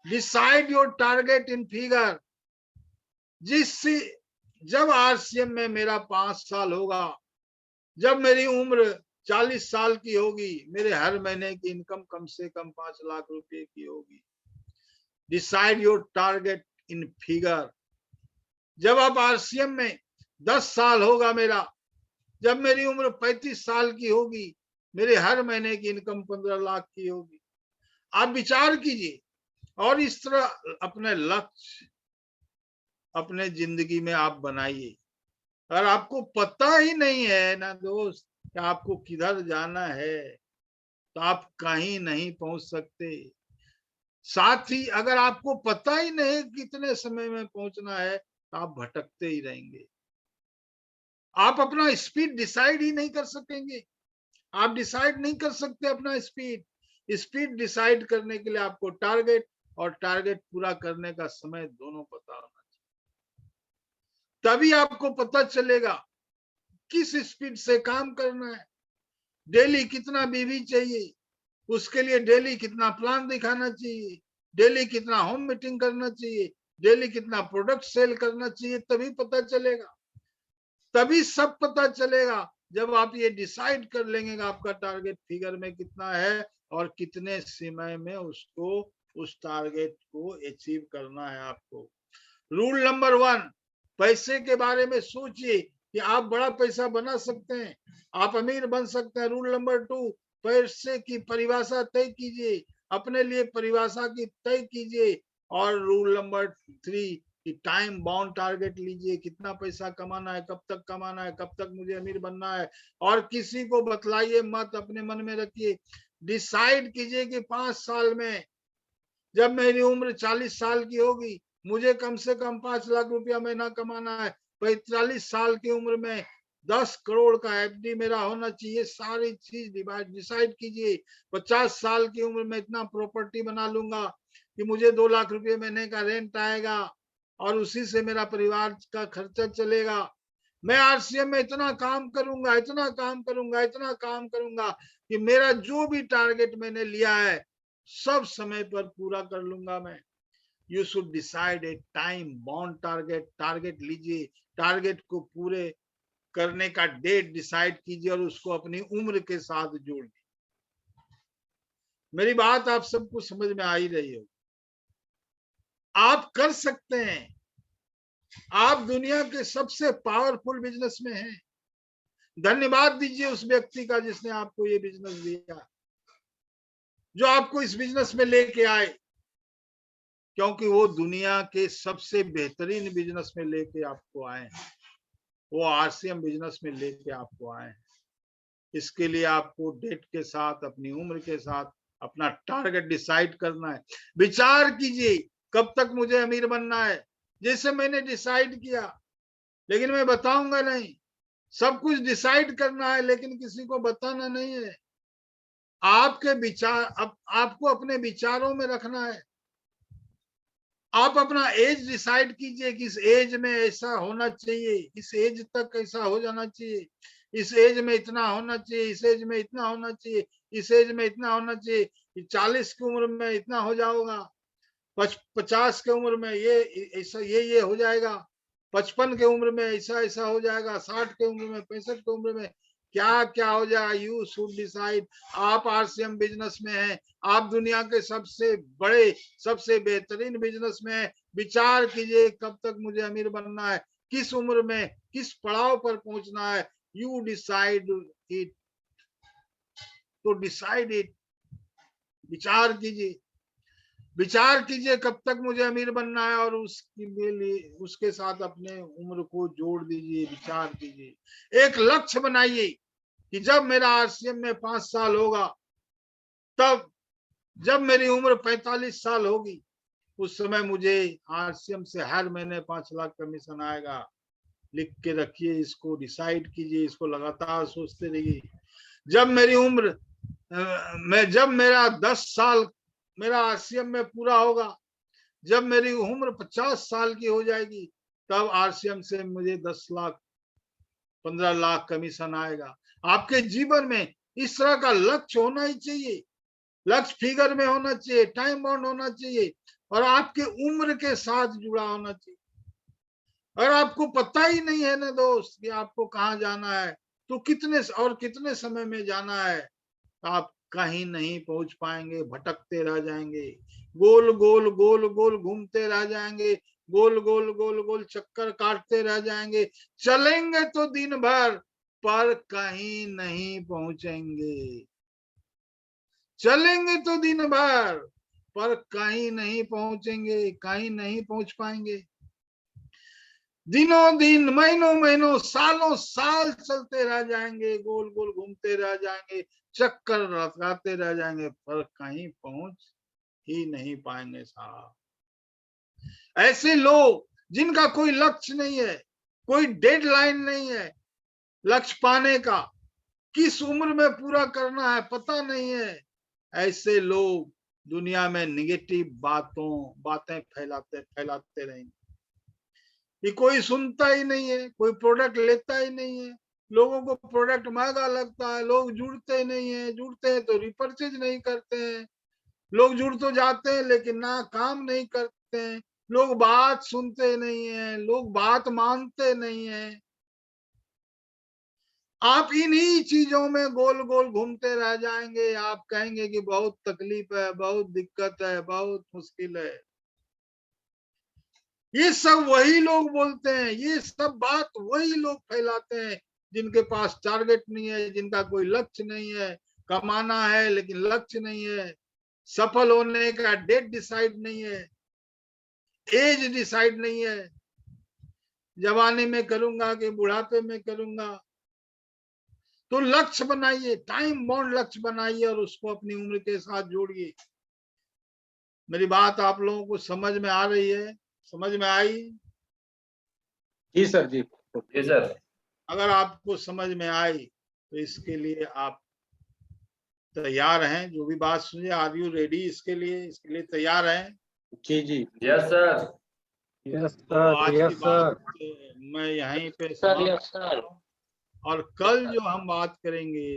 Decide your target in figure. जिससे जब आरसीएम में मेरा 5 साल होगा, जब मेरी उम्र 40 साल की होगी, मेरे हर महीने की इनकम कम से कम 5 लाख रुपए की होगी। Decide your target in figure. जब आप आरसीएम में 10 साल होगा मेरा, जब मेरी उम्र 35 साल की होगी, मेरे हर महीने की इनकम 15 लाख की होगी। आप विचार कीजिए और इस तरह अपने लक्ष्य अपने जिंदगी में आप बनाइए। अगर आपको पता ही नहीं है ना दोस्त कि आपको किधर जाना है, तो आप कहीं नहीं पहुंच सकते। साथ ही अगर आपको पता ही नहीं कितने समय में पहुंचना है, तो आप भटकते ही रहेंगे। आप अपना स्पीड डिसाइड ही नहीं कर सकेंगे। आप डिसाइड नहीं कर सकते अपना स्पीड डिसाइड करने के लिए आपको टारगेट और टारगेट पूरा करने का समय दोनों पता होना चाहिए। तभी आपको पता चलेगा किस स्पीड से काम करना है, डेली कितना बीवी चाहिए, उसके लिए डेली कितना प्लान दिखाना चाहिए, डेली कितना होम मीटिंग करना चाहिए, डेली कितना प्रोडक्ट सेल करना चाहिए। तभी पता चलेगा, तभी सब पता चलेगा जब आप ये डिसाइड कर लेंगे आपका टारगेट फिगर में कितना है और कितने समय में उसको उस टारगेट को अचीव करना है आपको। रूल नंबर 1, पैसे के बारे में सोचिए कि आप बड़ा पैसा बना सकते हैं, आप अमीर बन सकते हैं। रूल नंबर 2, पैसे की परिभाषा तय कीजिए, अपने लिए परिभाषा की तय कीजिए। और रूल नंबर 3 कि टाइम बाउंड टारगेट लीजिए, कितना पैसा कमाना है, कब तक कमाना है, कब तक मुझे अमीर बनना है, और किसी को बतलाइए मत, अपने मन में रखिए। डिसाइड कीजिए कि 5 साल में जब मेरी उम्र 40 साल की होगी, मुझे कम से कम 5 लाख रुपया महीना कमाना है। 45 साल की उम्र में 10 करोड़ का एफडी मेरा होना चाहिए, सारी चीज डिसाइड कीजिए। 50 साल की उम्र में इतना प्रॉपर्टी बना लूंगा कि मुझे 2 लाख रुपए महीने का रेंट आएगा और उसी से मेरा परिवार का खर्चा चलेगा। मैं आरसीएम में इतना काम करूंगा, इतना काम करूंगा, इतना काम करूंगा कि मेरा जो भी टारगेट मैंने लिया है सब समय पर पूरा कर लूंगा मैं। You should decide A time bound target. Target लीजिए, टारगेट को पूरे करने का डेट डिसाइड कीजिए और उसको अपनी उम्र के साथ जोड़िए। मेरी बात आप सबको समझ में आ ही रही हो। आप कर सकते हैं। आप दुनिया के सबसे पावरफुल बिजनेस में हैं। धन्यवाद दीजिए उस व्यक्ति का जिसने आपको ये बिजनेस दिया, जो आपको इस बिजनेस में लेके आए, क्योंकि वो दुनिया के सबसे बेहतरीन बिजनेस में लेके आपको आए हैं। वो आरसीएम बिजनेस में लेके आपको आए हैं। इसके लिए आपको डेट के साथ, अपनी उम्र के साथ अपना टारगेट डिसाइड करना है। विचार कीजिए कब तक मुझे अमीर बनना है। जैसे मैंने डिसाइड किया, लेकिन मैं बताऊंगा नहीं। सब कुछ डिसाइड करना है लेकिन किसी को बताना नहीं है। आपके विचार आपको अपने विचारों में रखना है। आप अपना एज डिसाइड कीजिए कि इस एज में ऐसा होना चाहिए, इस एज तक ऐसा हो जाना चाहिए, इस एज में इतना होना चाहिए, इस एज में इतना होना चाहिए, इस एज में इतना होना चाहिए। 40 की उम्र में इतना हो जाओगा, 50 की उम्र में ये ऐसा ये हो जाएगा, 55 की उम्र में ऐसा ऐसा हो जाएगा, 60 की उम्र में, 65 की उम्र में क्या क्या हो जाएगा। You should decide. आप आरसीएम बिजनेस में हैं, आप दुनिया के सबसे बड़े, सबसे बेहतरीन बिजनेस में हैं। विचार कीजिए कब तक मुझे अमीर बनना है, किस उम्र में, किस पड़ाव पर पहुंचना है। You decide it. तो डिसाइड इट। विचार कीजिए, विचार कीजिए कब तक मुझे अमीर बनना है और उसके लिए उसके साथ अपने उम्र को जोड़ दीजिए। विचार कीजिए, एक लक्ष्य बनाइए कि जब मेरा आरसीएम में 5 साल होगा, तब जब मेरी उम्र 45 साल होगी, उस समय मुझे आरसीएम से हर महीने 5 लाख कमीशन आएगा। लिख के रखिए इसको, डिसाइड कीजिए इसको, लगातार सोचते रहिए। जब मेरी उम्र जब मेरा 10 साल मेरा आरसीएम में पूरा होगा, जब मेरी उम्र 50 साल की हो जाएगी, तब आरसीएम से मुझे 10 लाख 15 लाख कमीशन आएगा। आपके जीवन में इस तरह का लक्ष्य होना ही चाहिए। लक्ष्य फिगर में होना चाहिए, टाइम बाउंड होना चाहिए और आपके उम्र के साथ जुड़ा होना चाहिए। अगर आपको पता ही नहीं है ना दोस्त कि आपको कहाँ जाना है, तो कितने समय में जाना है, आप कहीं नहीं पहुंच पाएंगे, भटकते रह जाएंगे, गोल गोल गोल गोल घूमते रह जाएंगे, गोल गोल गोल गोल चक्कर काटते रह जाएंगे। चलेंगे तो दिन भर पर कहीं नहीं पहुंचेंगे। चलेंगे तो दिन भर पर कहीं नहीं पहुंचेंगे, कहीं नहीं पहुंच पाएंगे। दिनों दिन, महीनों महीनों, सालों साल चलते रह जाएंगे, गोल गोल घूमते रह जाएंगे, चक्कर लगाते रह जाएंगे, पर कहीं पहुंच ही नहीं पाएंगे साहब। ऐसे लोग जिनका कोई लक्ष्य नहीं है, कोई डेडलाइन नहीं है लक्ष्य पाने का, किस उम्र में पूरा करना है पता नहीं है, ऐसे लोग दुनिया में निगेटिव बातें फैलाते रहेंगे। ये कोई सुनता ही नहीं है, कोई प्रोडक्ट लेता ही नहीं है। लोगों को प्रोडक्ट महंगा लगता है, लोग जुड़ते नहीं है, जुड़ते हैं तो रिपर्चेज नहीं करते हैं। लोग जुड़ तो जाते हैं लेकिन ना काम नहीं करते हैं। लोग बात सुनते नहीं है, लोग बात मानते नहीं है। आप इन्हीं चीजों में गोल गोल घूमते रह जाएंगे। आप कहेंगे कि बहुत तकलीफ है, बहुत दिक्कत है, बहुत मुश्किल है। ये सब वही लोग बोलते हैं, ये सब बात वही लोग फैलाते हैं जिनके पास टारगेट नहीं है, जिनका कोई लक्ष्य नहीं है। कमाना है लेकिन लक्ष्य नहीं है, सफल होने का डेट डिसाइड नहीं है, एज डिसाइड नहीं है, जवानी में करूंगा कि बुढ़ापे में करूंगा। तो लक्ष्य बनाइए, टाइम बाउंड लक्ष्य बनाइए और उसको अपनी उम्र के साथ जोड़िए। मेरी बात आप लोगों को समझ में आ रही है? समझ में आई? जी सर, जी जी सर। अगर आपको समझ में आई तो इसके लिए आप तैयार हैं? जो भी बात सुनिए, आर यू रेडी? इसके लिए तैयार हैं? जी जी यस सर। यस तो सर, आज यस की सर। बात मैं यहीं पे सर, समाप्त यस सर। और कल जो हम बात करेंगे